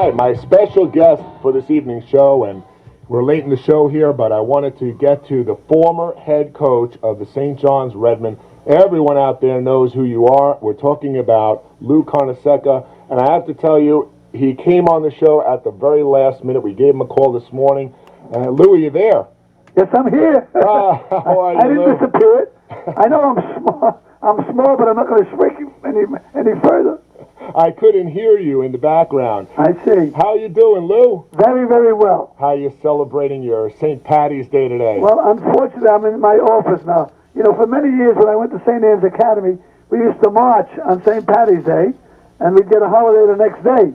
right, my special guest for this evening's show, and we're late in the show here, but I wanted to get to the former head coach of the St. John's Redmen. Everyone out there knows who you are. We're talking about Lou Carnesecca, and I have to tell you, he came on the show at the very last minute. We gave him a call this morning. Lou, are you there? Yes, I'm here. How are you, I didn't Lou? disappear. I know I'm small. I'm small, but I'm not going to shrink any further. I couldn't hear you in the background. I see. How you doing, Lou? Very, very well. How are you celebrating your St. Paddy's Day today? Well, unfortunately, I'm in my office now. You know, for many years when I went to St. Anne's Academy, we used to march on St. Paddy's Day, and we'd get a holiday the next day.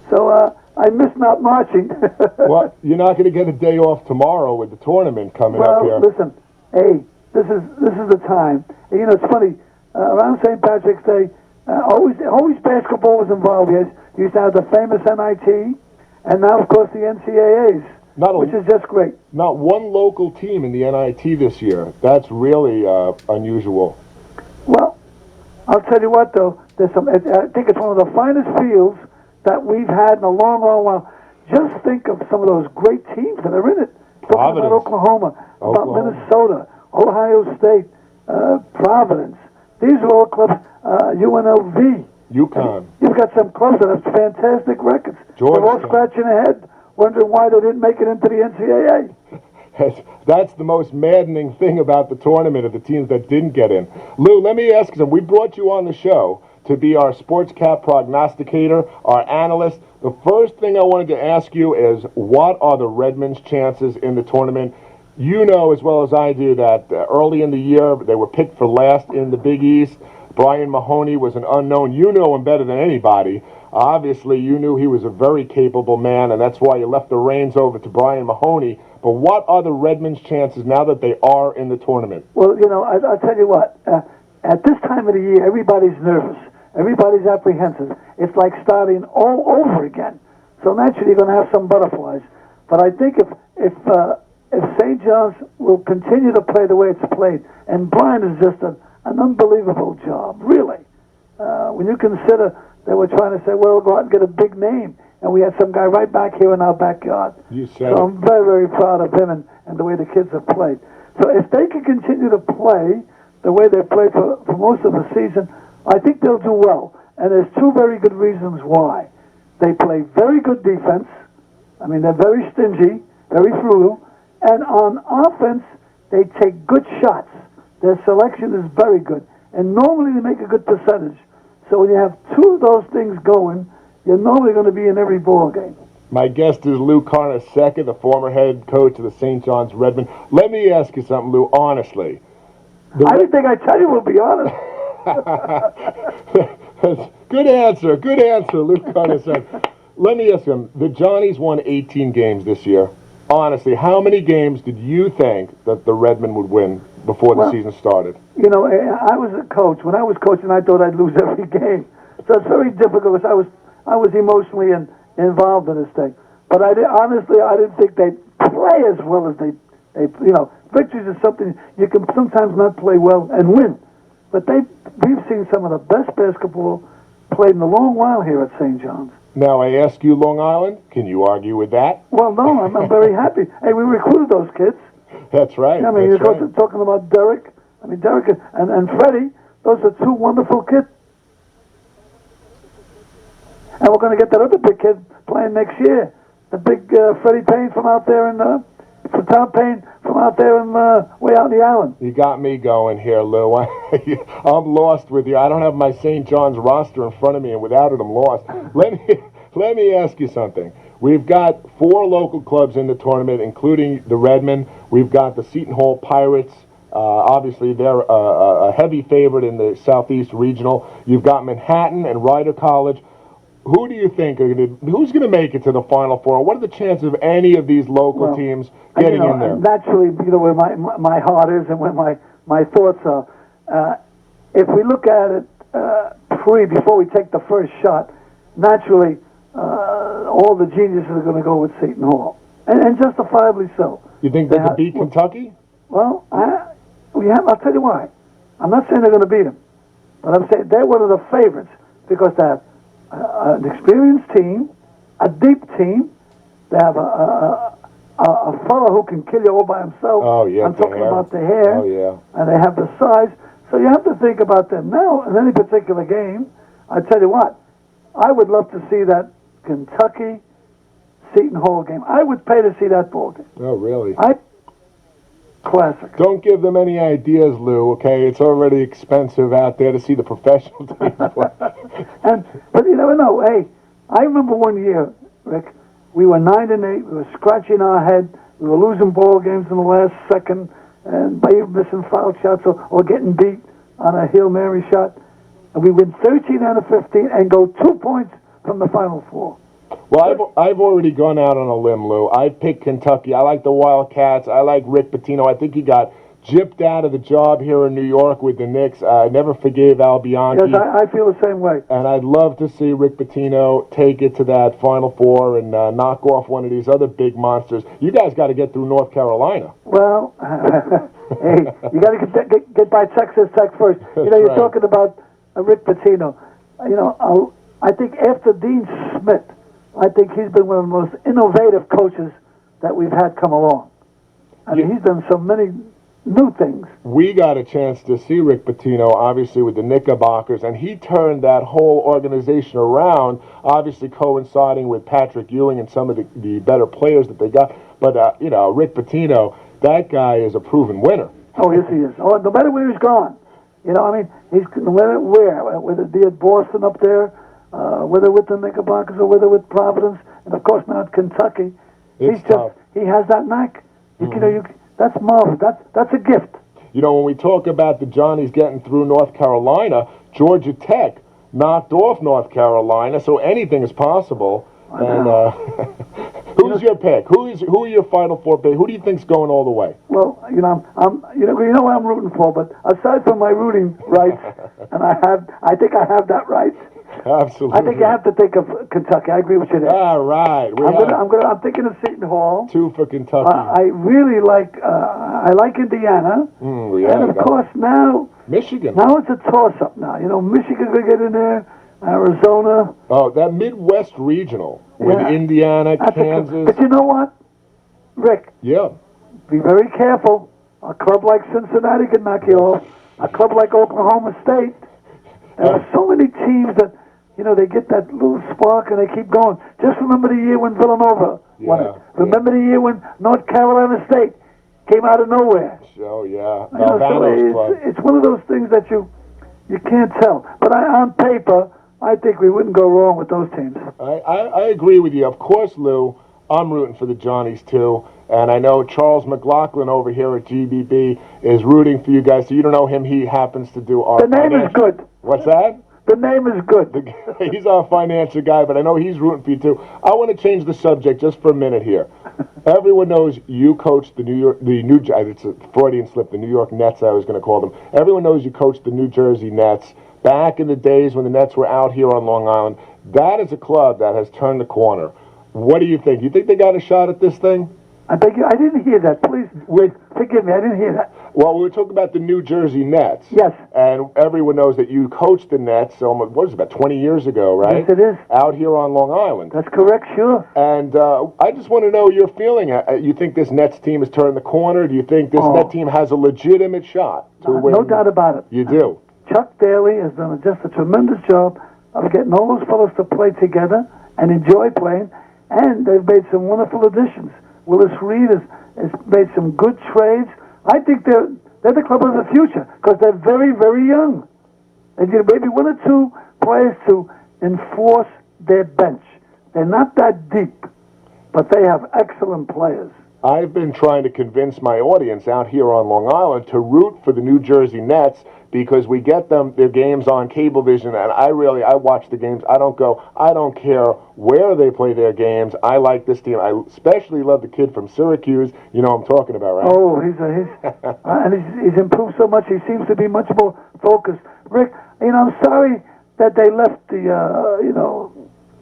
So I miss not marching. Well, you're not going to get a day off tomorrow with the tournament coming up here. Well, listen, hey, this is the time. And, you know, it's funny. Around St. Patrick's Day, always basketball was involved. Yes, you used to have the famous NIT, and now, of course, the NCAAs, which is just great. Not one local team in the NIT this year. That's really unusual. Well, I'll tell you what, though. I think it's one of the finest fields that we've had in a long, long while. Just think of some of those great teams that are in it. Talking about Oklahoma, about Minnesota, Ohio State, Providence. These are all clubs, UNLV. UConn. You've got some clubs that have fantastic records. They're all scratching their head, wondering why they didn't make it into the NCAA. That's the most maddening thing about the tournament of the teams that didn't get in. Lou, let me ask you something. We brought you on the show to be our sports cap prognosticator, our analyst. The first thing I wanted to ask you is, what are the Redmen's chances in the tournament? You know as well as I do that early in the year they were picked for last in the Big East. Brian Mahoney was an unknown. You know him better than anybody. Obviously, you knew he was a very capable man, and that's why you left the reins over to Brian Mahoney. But what are the Redmen's chances now that they are in the tournament? Well, you know, I'll tell you what. At this time of the year, everybody's nervous. Everybody's apprehensive. It's like starting all over again. So naturally, you're going to have some butterflies. But I think if St. John's will continue to play the way it's played, and Brian is just an unbelievable job, really. When you consider they were trying to say, well, go out and get a big name, and we had some guy right back here in our backyard. You said so I'm very, very proud of him and the way the kids have played. So if they can continue to play the way they played for most of the season, I think they'll do well. And there's two very good reasons why. They play very good defense. I mean, they're very stingy, very frugal. And on offense, they take good shots. Their selection is very good. And normally they make a good percentage. So when you have two of those things going, you're normally going to be in every ball game. My guest is Lou Carnesecca, the former head coach of the St. John's Redmen. Let me ask you something, Lou, honestly. I didn't think I'd tell you, we'll be honest. Good answer, Lou Carnesecca. Let me ask you, the Johnnies won 18 games this year. Honestly, how many games did you think that the Redmen would win before the season started? You know, I was a coach. When I was coaching, I thought I'd lose every game. So it's very difficult because I was emotionally involved in this thing. But honestly, I didn't think they'd play as well as they you know, victories is something you can sometimes not play well and win. But we've seen some of the best basketball played in a long while here at St. John's. Now, I ask you, Long Island, can you argue with that? Well, no, I'm very happy. Hey, we recruited those kids. That's right. I mean, you're talking about Derek. I mean, Derek and Freddie, those are two wonderful kids. And we're going to get that other big kid playing next year. The big Freddie Payne from out there in Tom Payne from out there in way out in the island. You got me going here, Lou. I'm lost with you. I don't have my St. John's roster in front of me, and without it, I'm lost. Let me ask you something. We've got 4 local clubs in the tournament, including the Redmen. We've got the Seton Hall Pirates. Obviously, they're a heavy favorite in the Southeast Regional. You've got Manhattan and Rider College. Who do you think who's going to make it to the Final Four? What are the chances of any of these local teams getting in there? Naturally, you know, where my heart is and where my thoughts are. If we look at it before we take the first shot, naturally, all the geniuses are going to go with Seton Hall, and justifiably so. You think they could beat Kentucky? Well, I'll tell you why. I'm not saying they're going to beat them, but I'm saying they're one of the favorites because they have an experienced team. a deep team. They have a fellow who can kill you all by himself. Oh, yeah, I'm talking about the hair. Oh, yeah. And they have the size. So you have to think about them. Now, in any particular game, I tell you what, I would love to see that Kentucky Seton Hall game. I would pay to see that ball game. Oh, really? Classic. Don't give them any ideas, Lou, okay? It's already expensive out there to see the professional team play. But you never know. Hey, I remember one year, Rick, we were 9-8. We were scratching our head. We were losing ball games in the last second, and by missing foul shots or getting beat on a Hail Mary shot. And we win 13 out of 15 and go 2 points from the Final Four. Well, I've already gone out on a limb, Lou. I picked Kentucky. I like the Wildcats. I like Rick Pitino. I think he got gypped out of the job here in New York with the Knicks. I never forgave Al Bianchi. Yes, I feel the same way. And I'd love to see Rick Pitino take it to that Final Four and knock off one of these other big monsters. You guys got to get through North Carolina. Well, hey, you got to get by Texas Tech first. You know, you're talking about Rick Pitino. You know, I think after Dean Smith, I think he's been one of the most innovative coaches that we've had come along. I mean, he's done so many new things. We got a chance to see Rick Pitino, obviously, with the Knickerbockers, and he turned that whole organization around, obviously coinciding with Patrick Ewing and some of the better players that they got. But, you know, Rick Pitino, that guy is a proven winner. Oh, yes, he is. Oh, no matter where he's gone. You know, I mean, he's whether it be at Boston up there, whether with the Knickerbockers or whether with Providence, and of course now at Kentucky, he has that knack. That's marvelous. That's a gift. You know, when we talk about the Johnnies getting through North Carolina, Georgia Tech knocked off North Carolina, so anything is possible. And who's your pick? Who are your Final Four pick? Who do you think's going all the way? Well, you know what I'm rooting for, but aside from my rooting rights, and I think I have that right. Absolutely. I think you have to think of Kentucky. I agree with you there. All right. I'm thinking of Seton Hall. 2 for Kentucky. I really like Indiana. And of course now Michigan. Now it's a toss-up. Now Michigan could get in there. Arizona. Oh, that Midwest regional with Indiana, Kansas. But you know what, Rick? Yeah. Be very careful. A club like Cincinnati can knock you off. A club like Oklahoma State. There are so many teams that, they get that little spark and they keep going. Just remember the year when Villanova won it. Remember the year when North Carolina State came out of nowhere. Oh, yeah. It's one of those things that you can't tell. But on paper, I think we wouldn't go wrong with those teams. I agree with you. Of course, Lou, I'm rooting for the Johnnies, too. And I know Charles McLaughlin over here at GBB is rooting for you guys. So you don't know him. He happens to do our The name is good. What's that? The name is good. He's our financial guy, but I know he's rooting for you, too. I want to change the subject just for a minute here. Everyone knows you coached it's a Freudian slip, the New York Nets, I was going to call them. Everyone knows you coached the New Jersey Nets. Back in the days when the Nets were out here on Long Island, that is a club that has turned the corner. What do you think? You think they got a shot at this thing? I beg you, I didn't hear that. Please, forgive me, I didn't hear that. Well, we were talking about the New Jersey Nets. Yes. And everyone knows that you coached the Nets, what was it, about 20 years ago, right? Yes, it is. Out here on Long Island. That's correct, sure. And I just want to know your feeling. You think this Nets team has turned the corner? Do you think this Nets team has a legitimate shot to win? No doubt about it. You do? Chuck Daly has done just a tremendous job of getting all those fellows to play together and enjoy playing, and they've made some wonderful additions. Willis Reed has made some good trades. I think they're the club of the future because they're very, very young. They need maybe 1 or 2 players to enforce their bench. They're not that deep, but they have excellent players. I've been trying to convince my audience out here on Long Island to root for the New Jersey Nets because we get their games on Cablevision, and I watch the games. I don't care where they play their games. I like this team. I especially love the kid from Syracuse. You know what I'm talking about, right? Oh, he's improved so much. He seems to be much more focused. Rick, I'm sorry that they left the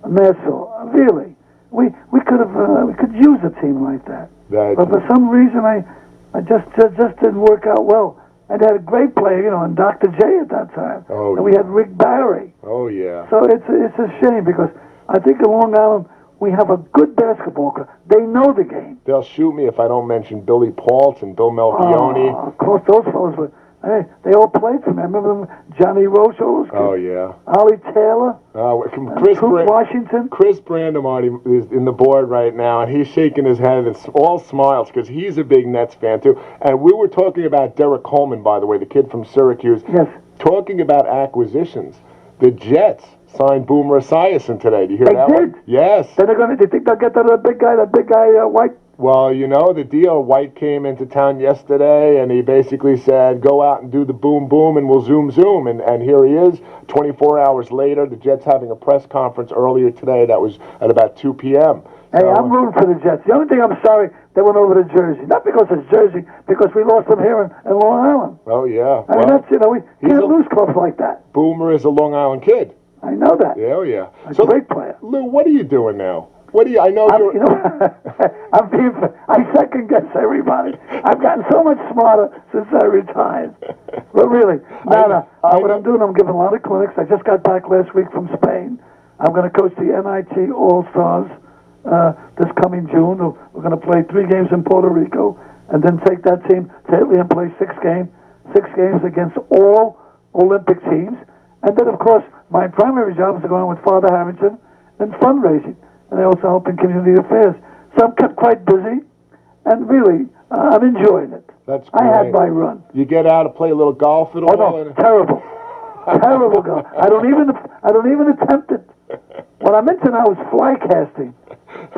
Nassau. Really, we could use a team like that. But for some reason, I just didn't work out well. And they had a great player, and Dr. J at that time. Oh, and we had Rick Barry. Oh, yeah. So it's a shame because I think in Long Island we have a good basketball club. They know the game. They'll shoot me if I don't mention Billy Paulson, Bill Melchione. Of course, those fellows were. Hey, they all played for me. I remember them, Johnny Roche, all those kids. Oh, yeah. Ollie Taylor, Chris Washington. Chris Brandamati is in the board right now, and he's shaking his head. It's all smiles because he's a big Nets fan, too. And we were talking about Derek Coleman, by the way, the kid from Syracuse. Yes. Talking about acquisitions. The Jets signed Boomer Esiason today. Do you hear that? They did? One? Yes. Then do you think they'll get that big guy, White? Well, you know, the deal, White came into town yesterday, and he basically said, go out and do the boom, boom, and we'll zoom, zoom. And here he is, 24 hours later. The Jets having a press conference earlier today. That was at about 2 p.m. Hey, I'm rooting for the Jets. The only thing I'm sorry, they went over to Jersey. Not because it's Jersey, because we lost them here in Long Island. Oh, yeah. I mean, that's, we can't lose clubs like that. Boomer is a Long Island kid. I know that. Yeah, oh, yeah. A great player. Lou, what are you doing now? I know you're... I second guess everybody. I've gotten so much smarter since I retired. But really, what I'm doing, I'm giving a lot of clinics. I just got back last week from Spain. I'm going to coach the NIT All-Stars this coming June. We're going to play 3 games in Puerto Rico and then take that team to Italy and play 6 games against all Olympic teams. And then, of course, my primary job is to go on with Father Harrington and fundraising. And I also help in community affairs. So I'm kept quite busy, and really, I'm enjoying it. That's great. I had my run. You get out to play a little golf at all? Oh, no, terrible. Terrible golf. I don't even attempt it. What I'm into now is fly casting,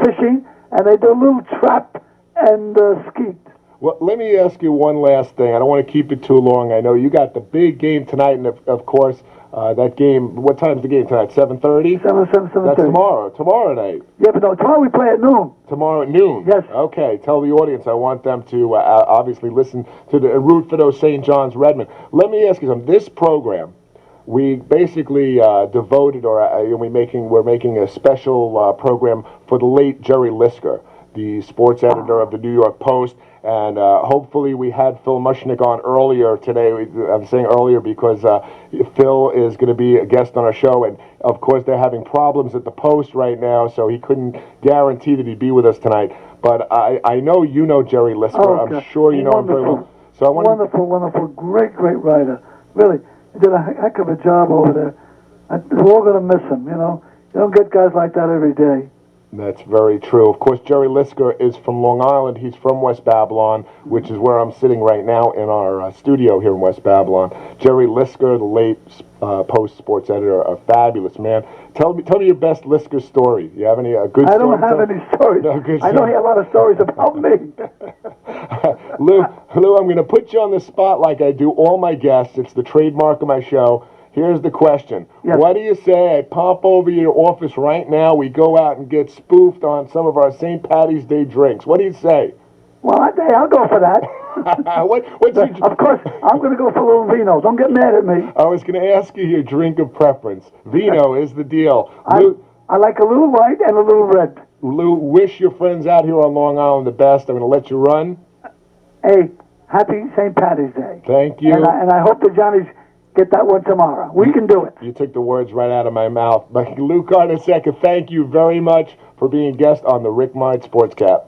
fishing, and they do a little trap and skeet. Well, let me ask you one last thing. I don't want to keep it too long. I know you got the big game tonight, and of course, that game, what time's the game tonight? 7:30? 7:30. That's tomorrow night. Yeah, but no, tomorrow we play at noon. Tomorrow at noon? Yes. Okay, tell the audience. I want them to obviously listen to the root for those St. John's Redmond. Let me ask you something. This program, we basically devoted, we're making a special program for the late Jerry Lisker, the sports editor of the New York Post. And hopefully we had Phil Mushnick on earlier today. I'm saying earlier because Phil is going to be a guest on our show. And, of course, they're having problems at the Post right now, so he couldn't guarantee that he'd be with us tonight. But I know you know Jerry Lisker. Oh, I'm sure you know him very well. So Wonderful, great writer. Really, he did a heck of a job over there. We're all going to miss him, You don't get guys like that every day. That's very true. Of course, Jerry Lisker is from Long Island. He's from West Babylon, which is where I'm sitting right now in our studio here in West Babylon. Jerry Lisker, the late Post sports editor, a fabulous man. Tell me your best Lisker story. You have any good stories? I don't have any stories. No, good I know he had a lot of stories about me. Lou, I'm going to put you on the spot like I do all my guests. It's the trademark of my show. Here's the question. Yes. What do you say I pop over your office right now, we go out and get spoofed on some of our St. Paddy's Day drinks? What do you say? Well, I'll go for that. Of course, I'm going to go for a little vino. Don't get mad at me. I was going to ask you your drink of preference. Vino is the deal. I like a little white and a little red. Lou, wish your friends out here on Long Island the best. I'm going to let you run. Hey, happy St. Paddy's Day. Thank you. And I hope the Johnnies get that one tomorrow. We can do it. You took the words right out of my mouth. But Lou Carnesecca, thank you very much for being a guest on the Rick Mide Sportscap.